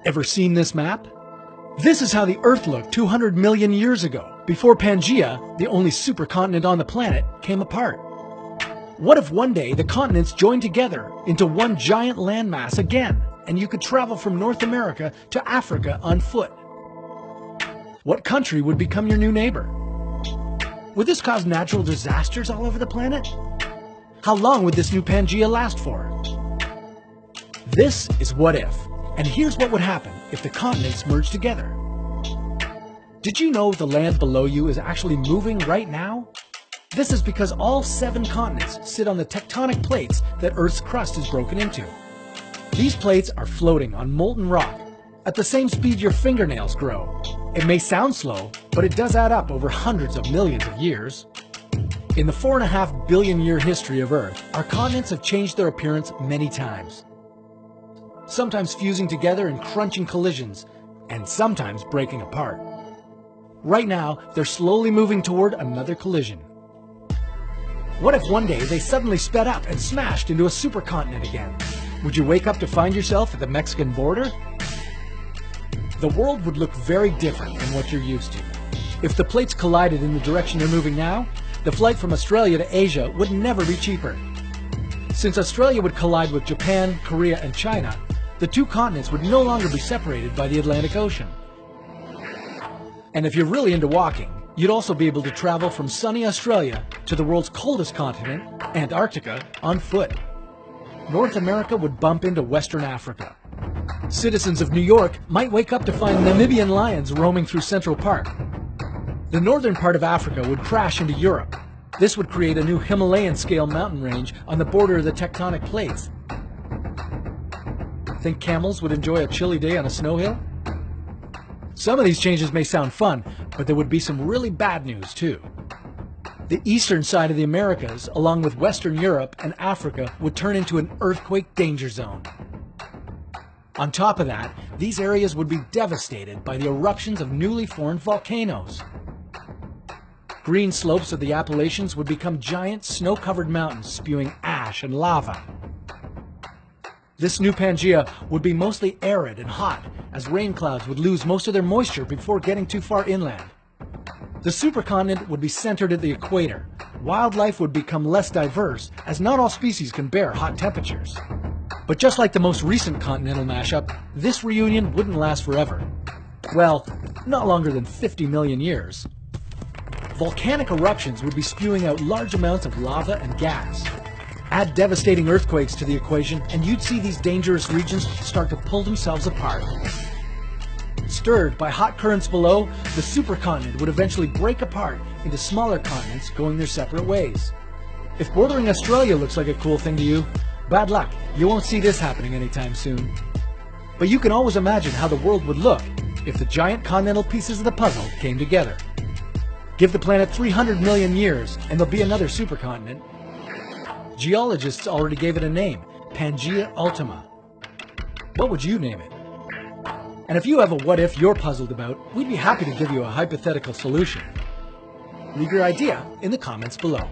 Ever seen this map? This is how the Earth looked 200 million years ago, before Pangaea, the only supercontinent on the planet, came apart. What if one day the continents joined together into one giant landmass again, and you could travel from North America to Africa on foot? What country would become your new neighbor? Would this cause natural disasters all over the planet? How long would this new Pangaea last for? This is What If, and here's what would happen if the continents merged together. Did you know the land below you is actually moving right now? This is because all 7 continents sit on the tectonic plates that Earth's crust is broken into. These plates are floating on molten rock at the same speed your fingernails grow. It may sound slow, but it does add up over hundreds of millions of years. In the 4.5 billion year history of Earth, our continents have changed their appearance many times. Sometimes fusing together in crunching collisions, and sometimes breaking apart. Right now, they're slowly moving toward another collision. What if one day they suddenly sped up and smashed into a supercontinent again? Would you wake up to find yourself at the Mexican border? The world would look very different than what you're used to. If the plates collided in the direction they're moving now, the flight from Australia to Asia would never be cheaper. Since Australia would collide with Japan, Korea, and China, the 2 continents would no longer be separated by the Atlantic Ocean. And if you're really into walking, you'd also be able to travel from sunny Australia to the world's coldest continent, Antarctica, on foot. North America would bump into Western Africa. Citizens of New York might wake up to find Namibian lions roaming through Central Park. The northern part of Africa would crash into Europe. This would create a new Himalayan-scale mountain range on the border of the tectonic plates. Think camels would enjoy a chilly day on a snow hill? Some of these changes may sound fun, but there would be some really bad news too. The eastern side of the Americas, along with Western Europe and Africa, would turn into an earthquake danger zone. On top of that, these areas would be devastated by the eruptions of newly formed volcanoes. Green slopes of the Appalachians would become giant snow-covered mountains spewing ash and lava. This new Pangaea would be mostly arid and hot, as rain clouds would lose most of their moisture before getting too far inland. The supercontinent would be centered at the equator. Wildlife would become less diverse, as not all species can bear hot temperatures. But just like the most recent continental mashup, this reunion wouldn't last forever. Well, not longer than 50 million years. Volcanic eruptions would be spewing out large amounts of lava and gas. Add devastating earthquakes to the equation, and you'd see these dangerous regions start to pull themselves apart. Stirred by hot currents below, the supercontinent would eventually break apart into smaller continents going their separate ways. If bordering Australia looks like a cool thing to you, bad luck, you won't see this happening anytime soon. But you can always imagine how the world would look if the giant continental pieces of the puzzle came together. Give the planet 300 million years and there'll be another supercontinent. Geologists already gave it a name, Pangaea Ultima. What would you name it? And if you have a what if you're puzzled about, we'd be happy to give you a hypothetical solution. Leave your idea in the comments below.